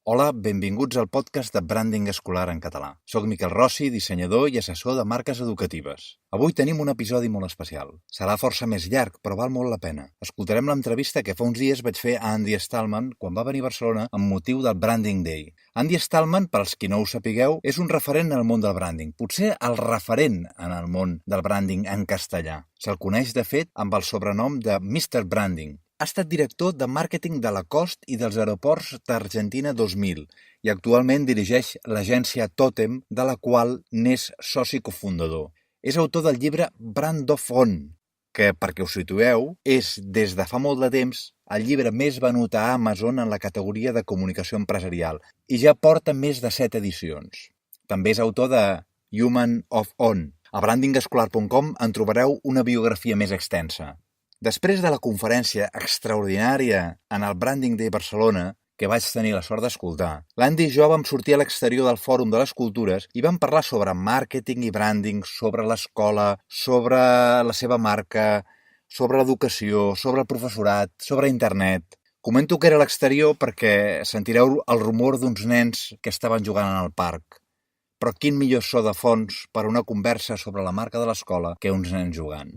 Hola, benvinguts al podcast de Branding Escolar en català. Soc Miquel Rossi, dissenyador i assessor de marques educatives. Avui tenim un episodi molt especial. Serà força més llarg, però val molt la pena. Escoltarem l'entrevista que fa uns dies vaig fer a Andy Stallman quan va venir a Barcelona amb motiu del Branding Day. Andy Stallman, per als qui no ho sapigueu, és un referent en el món del branding. Potser el referent en el món del branding en castellà. Se'l coneix, de fet, amb el sobrenom de Mr. Branding. Ha estat director de màrqueting de Lacoste i dels aeroports d'Argentina 2000 i actualment dirigeix l'agència Totem, de la qual n'és soci cofundador. És autor del llibre Brand of On, que, perquè us situeu, és des de fa molt de temps el llibre més venut a Amazon en la categoria de comunicació empresarial i ja porta més de 7 edicions. També és autor de Human of On. A brandingescolar.com en trobareu una biografia més extensa. Després de la conferència extraordinària en el Branding Day Barcelona, que vaig tenir la sort d'escoltar, l'Andy i jo vam sortir a l'exterior del Fòrum de les Cultures i vam parlar sobre màrqueting i branding, sobre l'escola, sobre la seva marca, sobre l'educació, sobre el professorat, sobre internet. Comento que era a l'exterior perquè sentireu el rumor d'uns nens que estaven jugant en el parc. Però quin millor so de fons per a una conversa sobre la marca de l'escola que uns nens jugant.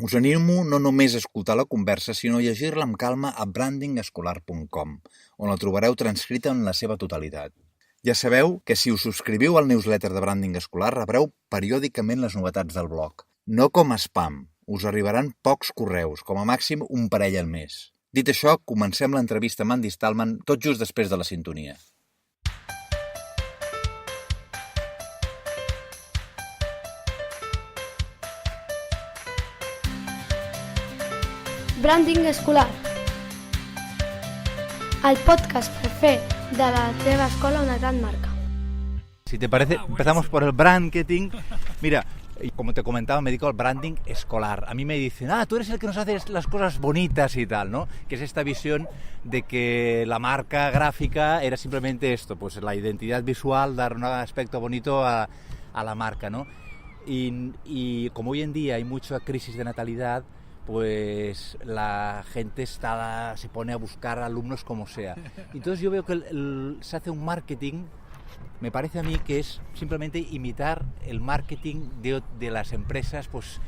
Us animo no només a escoltar la conversa, sinó a llegir-la amb calma a brandingescolar.com, on la trobareu transcrita en la seva totalitat. Ja sabeu que si us subscriviu al newsletter de Branding Escolar rebreu periòdicament les novetats del blog. No com a spam, us arribaran pocs correus, com a màxim un parell al mes. Dit això, comencem l'entrevista amb Andy Stallman tot just després de la sintonia. Branding Escolar, el podcast per fer de la teva escola una gran marca. Si te parece, empezamos por el branding. Mira, como te comentaba, me dedico al branding escolar. A mí me dicen, tú eres el que nos hace las cosas bonitas y tal, ¿no? Que es esta visión de que la marca gráfica era simplemente esto, pues la identidad visual, dar un aspecto bonito a la marca, ¿no? Y como hoy en día hay mucha crisis de natalidad, pues la gente se pone a buscar alumnos como sea. Entonces yo veo que se hace un marketing, me parece a mí que es simplemente imitar el marketing de las empresas. Pues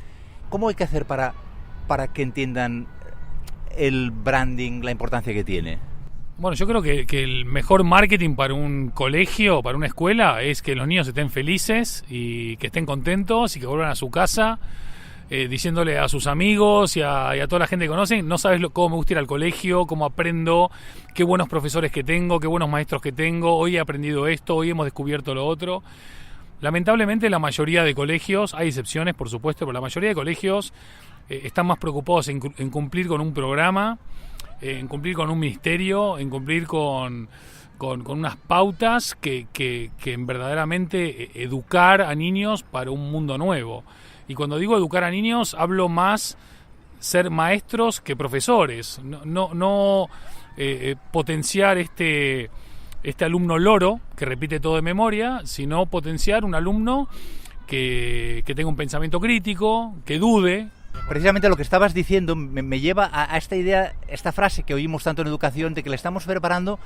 ¿cómo hay que hacer para que entiendan el branding, la importancia que tiene? Bueno, yo creo que el mejor marketing para un colegio, para una escuela, es que los niños estén felices y que estén contentos y que vuelvan a su casa diciéndole a sus amigos y a toda la gente que conocen, no sabes cómo me gusta ir al colegio, cómo aprendo, qué buenos profesores que tengo, qué buenos maestros que tengo, hoy he aprendido esto, hoy hemos descubierto lo otro. Lamentablemente la mayoría de colegios, hay excepciones por supuesto, pero la mayoría de colegios están más preocupados en cumplir con un programa, en cumplir con un ministerio, en cumplir con unas pautas que verdaderamente educar a niños para un mundo nuevo. Y cuando digo educar a niños, hablo más ser maestros que profesores. No potenciar este alumno loro que repite todo de memoria, sino potenciar un alumno que tenga un pensamiento crítico, que dude. Precisamente lo que estabas diciendo me lleva a esta idea, esta frase que oímos tanto en educación, de que le estamos preparando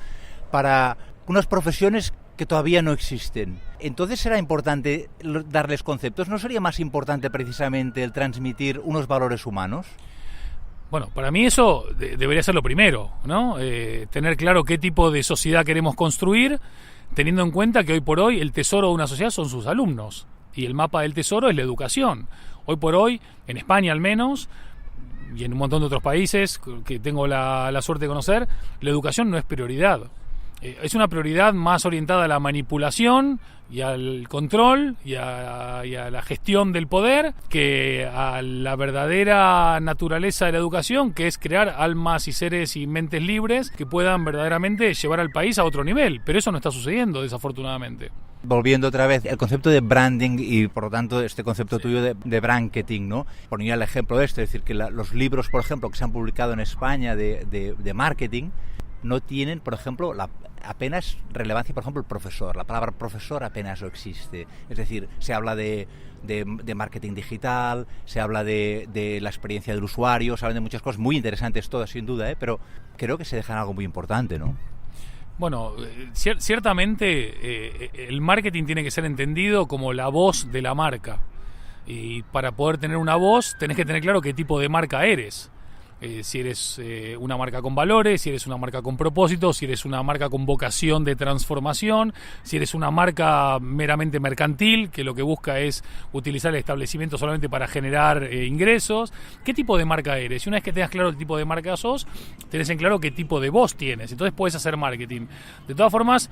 para unas profesiones que todavía no existen. Entonces será importante darles conceptos. ¿No sería más importante precisamente el transmitir unos valores humanos? Bueno, para mí eso debería ser lo primero, ¿no? Tener claro qué tipo de sociedad queremos construir, teniendo en cuenta que hoy por hoy el tesoro de una sociedad son sus alumnos y el mapa del tesoro es la educación. Hoy por hoy, en España al menos, y en un montón de otros países que tengo la suerte de conocer, la educación no es prioridad. Es una prioridad más orientada a la manipulación y al control y a la gestión del poder que a la verdadera naturaleza de la educación, que es crear almas y seres y mentes libres que puedan verdaderamente llevar al país a otro nivel. Pero eso no está sucediendo, desafortunadamente. Volviendo otra vez, el concepto de branding y por lo tanto este concepto tuyo de branding, ¿no? Ponía el ejemplo de esto, es decir, que los libros, por ejemplo, que se han publicado en España de marketing, no tienen, por ejemplo, apenas relevancia, por ejemplo, el profesor. La palabra profesor apenas no existe. Es decir, se habla de marketing digital, se habla de la experiencia del usuario, se hablan de muchas cosas muy interesantes todas, sin duda, pero creo que se dejan algo muy importante, ¿no? Bueno, ciertamente el marketing tiene que ser entendido como la voz de la marca. Y para poder tener una voz tenés que tener claro qué tipo de marca eres. Si eres una marca con valores, si eres una marca con propósito, si eres una marca con vocación de transformación, si eres una marca meramente mercantil, que lo que busca es utilizar el establecimiento solamente para generar ingresos. ¿Qué tipo de marca eres? Y una vez que tengas claro el tipo de marca sos, tenés en claro qué tipo de voz tienes. Entonces puedes hacer marketing. De todas formas,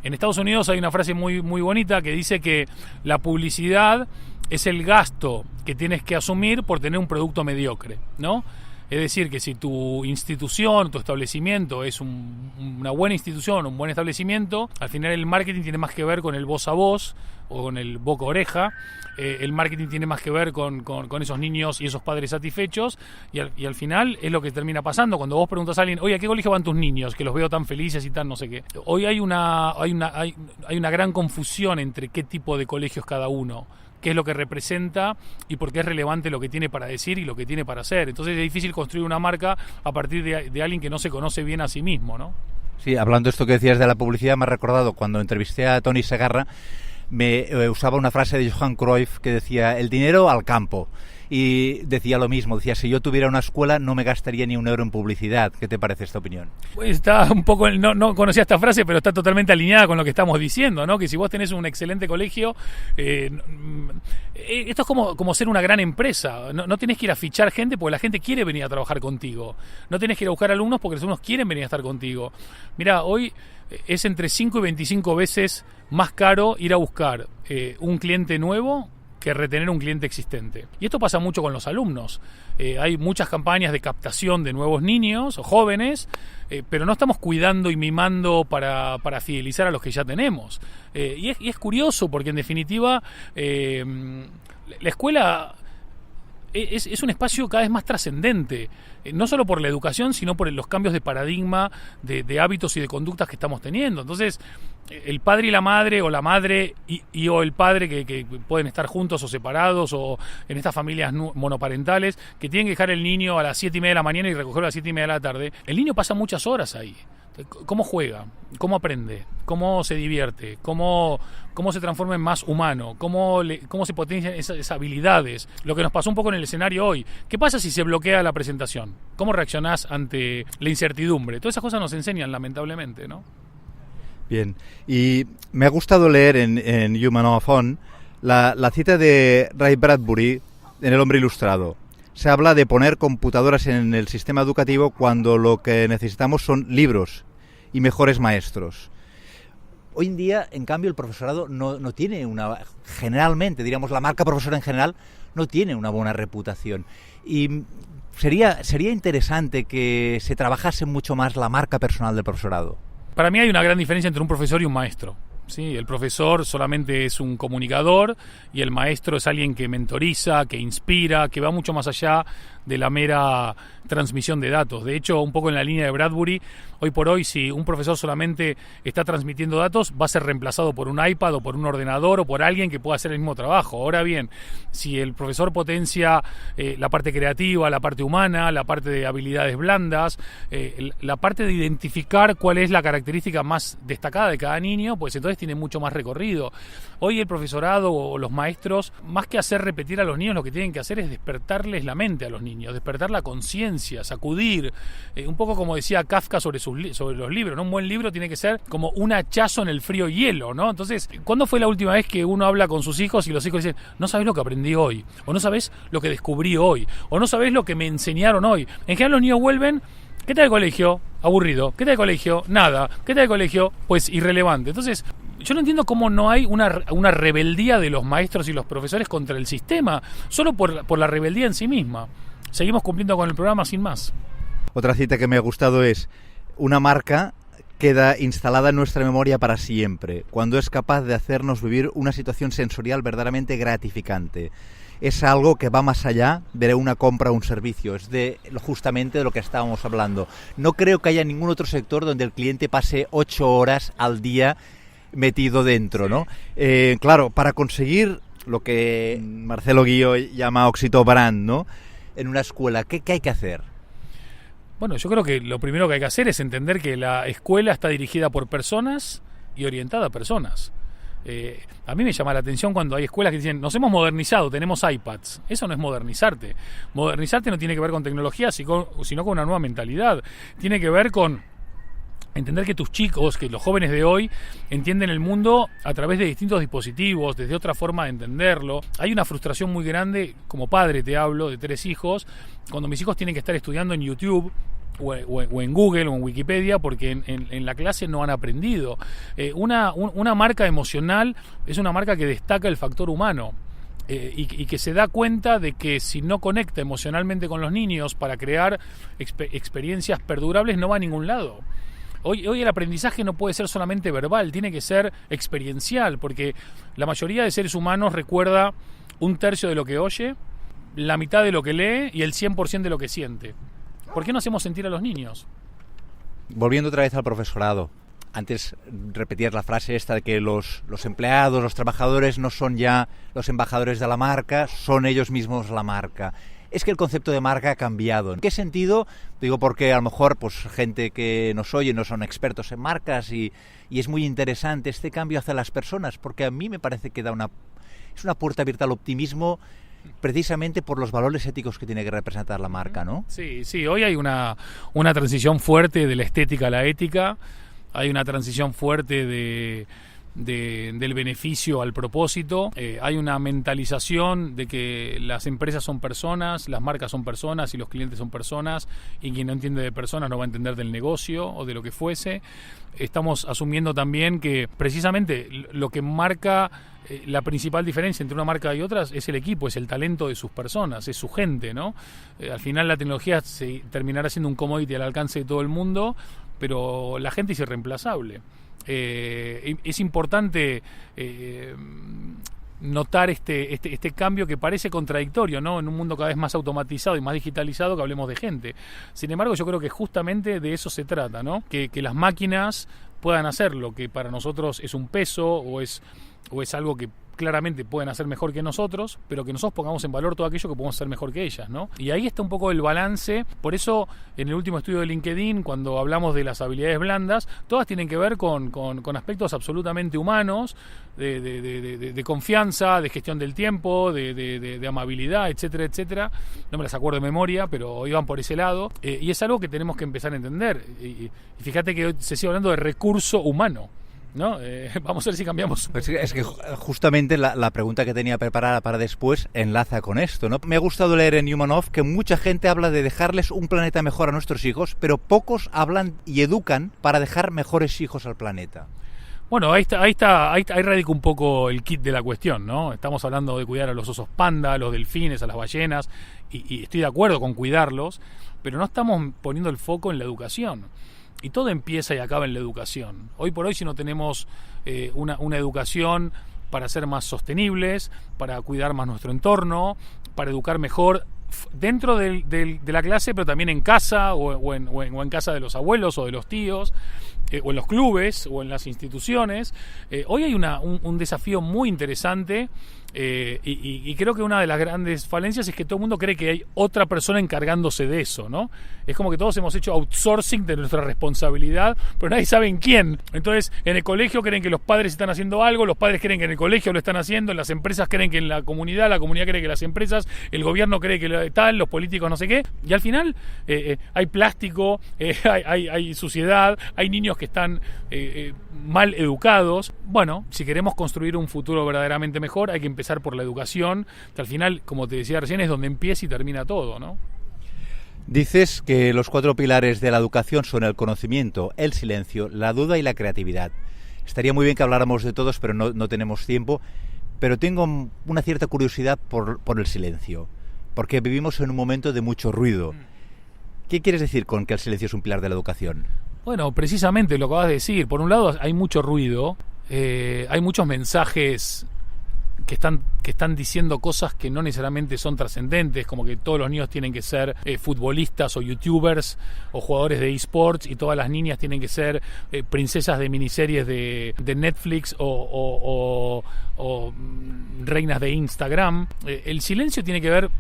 en Estados Unidos hay una frase muy, muy bonita que dice que la publicidad es el gasto que tienes que asumir por tener un producto mediocre, ¿no? Es decir, que si tu institución, tu establecimiento es una buena institución, un buen establecimiento, al final el marketing tiene más que ver con el voz a voz o con el boca a oreja. El marketing tiene más que ver con esos niños y esos padres satisfechos y al final es lo que termina pasando. Cuando vos preguntas a alguien, oye, ¿a qué colegio van tus niños? Que los veo tan felices y tan no sé qué. Hoy hay una gran confusión entre qué tipo de colegios cada uno, qué es lo que representa y por qué es relevante lo que tiene para decir y lo que tiene para hacer. Entonces es difícil construir una marca a partir de alguien que no se conoce bien a sí mismo, ¿no? Sí, hablando de esto que decías de la publicidad, me ha recordado cuando entrevisté a Tony Segarra, usaba una frase de Johan Cruyff que decía, el dinero al campo. Y decía lo mismo, decía, si yo tuviera una escuela no me gastaría ni un euro en publicidad. ¿Qué te parece esta opinión? Pues está un poco, no conocía esta frase, pero está totalmente alineada con lo que estamos diciendo, ¿no? Que si vos tenés un excelente colegio, esto es como ser una gran empresa. No tenés que ir a fichar gente porque la gente quiere venir a trabajar contigo. No tenés que ir a buscar alumnos porque los alumnos quieren venir a estar contigo. Mirá, hoy es entre 5 y 25 veces más caro ir a buscar un cliente nuevo que retener un cliente existente. Y esto pasa mucho con los alumnos. Hay muchas campañas de captación de nuevos niños o jóvenes, pero no estamos cuidando y mimando para fidelizar a los que ya tenemos. Y es curioso porque en definitiva la escuela es un espacio cada vez más trascendente, no solo por la educación, sino por los cambios de paradigma, de hábitos y de conductas que estamos teniendo. Entonces, el padre y la madre, o la madre o el padre que pueden estar juntos o separados, o en estas familias monoparentales, que tienen que dejar el niño a las 7:30 de la mañana y recogerlo a las 7:30 de la tarde, el niño pasa muchas horas ahí. ¿Cómo juega? ¿Cómo aprende? ¿Cómo se divierte? ¿Cómo se transforma en más humano? ¿Cómo se potencian esas habilidades? Lo que nos pasó un poco en el escenario hoy. ¿Qué pasa si se bloquea la presentación? ¿Cómo reaccionás ante la incertidumbre? Todas esas cosas nos enseñan, lamentablemente, ¿no? Bien, y me ha gustado leer en Human of On la cita de Ray Bradbury en El hombre ilustrado. Se habla de poner computadoras en el sistema educativo cuando lo que necesitamos son libros y mejores maestros. Hoy en día, en cambio, el profesorado no tiene generalmente, diríamos, la marca profesora en general no tiene una buena reputación. Y sería interesante que se trabajase mucho más la marca personal del profesorado. Para mí hay una gran diferencia entre un profesor y un maestro. Sí, el profesor solamente es un comunicador y el maestro es alguien que mentoriza, que inspira, que va mucho más allá de la mera transmisión de datos. De hecho, un poco en la línea de Bradbury, hoy por hoy, si un profesor solamente está transmitiendo datos, va a ser reemplazado por un iPad o por un ordenador o por alguien que pueda hacer el mismo trabajo. Ahora bien, si el profesor potencia la parte creativa, la parte humana, la parte de habilidades blandas, la parte de identificar cuál es la característica más destacada de cada niño, pues entonces tiene mucho más recorrido. Hoy el profesorado o los maestros, más que hacer repetir a los niños, lo que tienen que hacer es despertarles la mente a los niños, despertar la conciencia, sacudir, un poco como decía Kafka sobre los libros, ¿no? Un buen libro tiene que ser como un hachazo en el frío hielo, ¿no? Entonces, ¿cuándo fue la última vez que uno habla con sus hijos y los hijos dicen, no sabes lo que aprendí hoy, o no sabes lo que descubrí hoy, o no sabes lo que me enseñaron hoy? En general los niños vuelven, ¿qué tal el colegio? Aburrido. ¿Qué tal el colegio? Nada. ¿Qué tal el colegio? Pues irrelevante. Entonces, yo no entiendo cómo no hay una rebeldía de los maestros y los profesores contra el sistema, solo por la rebeldía en sí misma. Seguimos cumpliendo con el programa sin más. Otra cita que me ha gustado es, una marca queda instalada en nuestra memoria para siempre, cuando es capaz de hacernos vivir una situación sensorial verdaderamente gratificante. Es algo que va más allá de una compra o un servicio, es justamente de lo que estábamos hablando. No creo que haya ningún otro sector donde el cliente pase 8 horas al día metido dentro, ¿no? Claro, para conseguir lo que Marcelo Guilló llama Éxito Brand, ¿no? En una escuela, ¿qué hay que hacer? Bueno, yo creo que lo primero que hay que hacer es entender que la escuela está dirigida por personas y orientada a personas. A mí me llama la atención cuando hay escuelas que dicen, nos hemos modernizado, tenemos iPads. Eso no es modernizarte. Modernizarte no tiene que ver con tecnología, sino con una nueva mentalidad. Tiene que ver con entender que tus chicos, que los jóvenes de hoy, entienden el mundo a través de distintos dispositivos, desde otra forma de entenderlo. Hay una frustración muy grande, como padre te hablo, de 3 hijos, cuando mis hijos tienen que estar estudiando en YouTube, o en Google o en Wikipedia, porque en la clase no han aprendido. Una marca emocional es una marca que destaca el factor humano y que se da cuenta de que si no conecta emocionalmente con los niños para crear experiencias perdurables, no va a ningún lado. Hoy el aprendizaje no puede ser solamente verbal, tiene que ser experiencial, porque la mayoría de seres humanos recuerda 1/3 de lo que oye, la mitad de lo que lee y el 100% de lo que siente. ¿Por qué no hacemos sentir a los niños? Volviendo otra vez al profesorado, antes repetías la frase esta de que los empleados, los trabajadores no son ya los embajadores de la marca, son ellos mismos la marca. Es que el concepto de marca ha cambiado. ¿En qué sentido? Digo porque a lo mejor pues gente que nos oye no son expertos en marcas y es muy interesante este cambio hacia las personas, porque a mí me parece que es una puerta abierta al optimismo, precisamente por los valores éticos que tiene que representar la marca, ¿no? Sí, hoy hay una transición fuerte de la estética a la ética, hay una transición fuerte del beneficio al propósito, hay una mentalización de que las empresas son personas, las marcas son personas y los clientes son personas, y quien no entiende de personas no va a entender del negocio o de lo que fuese. Estamos asumiendo también que precisamente lo que marca la principal diferencia entre una marca y otras es el equipo, es el talento de sus personas, es su gente, ¿no? Al final la tecnología se terminará siendo un commodity al alcance de todo el mundo, pero la gente es irreemplazable. Es importante notar este cambio que parece contradictorio, ¿no? En un mundo cada vez más automatizado y más digitalizado, que hablemos de gente. Sin embargo, yo creo que justamente de eso se trata, ¿no? Que las máquinas puedan hacer lo que para nosotros es un peso o es algo que claramente pueden hacer mejor que nosotros, pero que nosotros pongamos en valor todo aquello que podemos hacer mejor que ellas, ¿no? Y ahí está un poco el balance. Por eso, en el último estudio de LinkedIn, cuando hablamos de las habilidades blandas, todas tienen que ver con aspectos absolutamente humanos, de confianza, de gestión del tiempo, de amabilidad, etcétera, etcétera. No me las acuerdo de memoria, pero iban por ese lado. Y es algo que tenemos que empezar a entender. Y fíjate que hoy se sigue hablando de recurso humano, ¿no? Vamos a ver si cambiamos. Es que justamente la pregunta que tenía preparada para después enlaza con esto, ¿no? Me ha gustado leer en Human Of que mucha gente habla de dejarles un planeta mejor a nuestros hijos, pero pocos hablan y educan para dejar mejores hijos al planeta. Bueno, ahí radica un poco el kit de la cuestión, ¿no? Estamos hablando de cuidar a los osos panda, a los delfines, a las ballenas, y estoy de acuerdo con cuidarlos, pero no estamos poniendo el foco en la educación. Y todo empieza y acaba en la educación. Hoy por hoy, si no tenemos una educación para ser más sostenibles, para cuidar más nuestro entorno, para educar mejor dentro de la clase, pero también en casa o en casa de los abuelos o de los tíos, o en los clubes o en las instituciones. Hoy hay un desafío muy interesante. Y creo que una de las grandes falencias es que todo el mundo cree que hay otra persona encargándose de eso, ¿no? Es como que todos hemos hecho outsourcing de nuestra responsabilidad, pero nadie sabe en quién. Entonces, en el colegio creen que los padres están haciendo algo, los padres creen que en el colegio lo están haciendo, en las empresas creen que en la comunidad cree que las empresas, el gobierno cree que tal, los políticos no sé qué, y al final hay plástico, hay suciedad, hay niños que están mal educados. Bueno, si queremos construir un futuro verdaderamente mejor, hay que empezar por la educación, que al final, como te decía recién, es donde empieza y termina todo, ¿no? Dices que los 4 pilares de la educación son el conocimiento, el silencio, la duda y la creatividad. Estaría muy bien que habláramos de todos, pero no tenemos tiempo. Pero tengo una cierta curiosidad por el silencio, porque vivimos en un momento de mucho ruido. ¿Qué quieres decir con que el silencio es un pilar de la educación? Bueno, precisamente lo que acabas de decir. Por un lado hay mucho ruido, hay muchos mensajes que están diciendo cosas que no necesariamente son trascendentes, como que todos los niños tienen que ser futbolistas o youtubers o jugadores de eSports, y todas las niñas tienen que ser princesas de miniseries de Netflix o reinas de Instagram. El silencio tiene que ver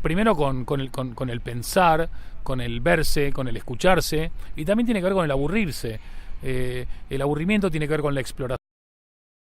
primero con el pensar, con el verse, con el escucharse, y también tiene que ver con el aburrirse. El aburrimiento tiene que ver con la exploración.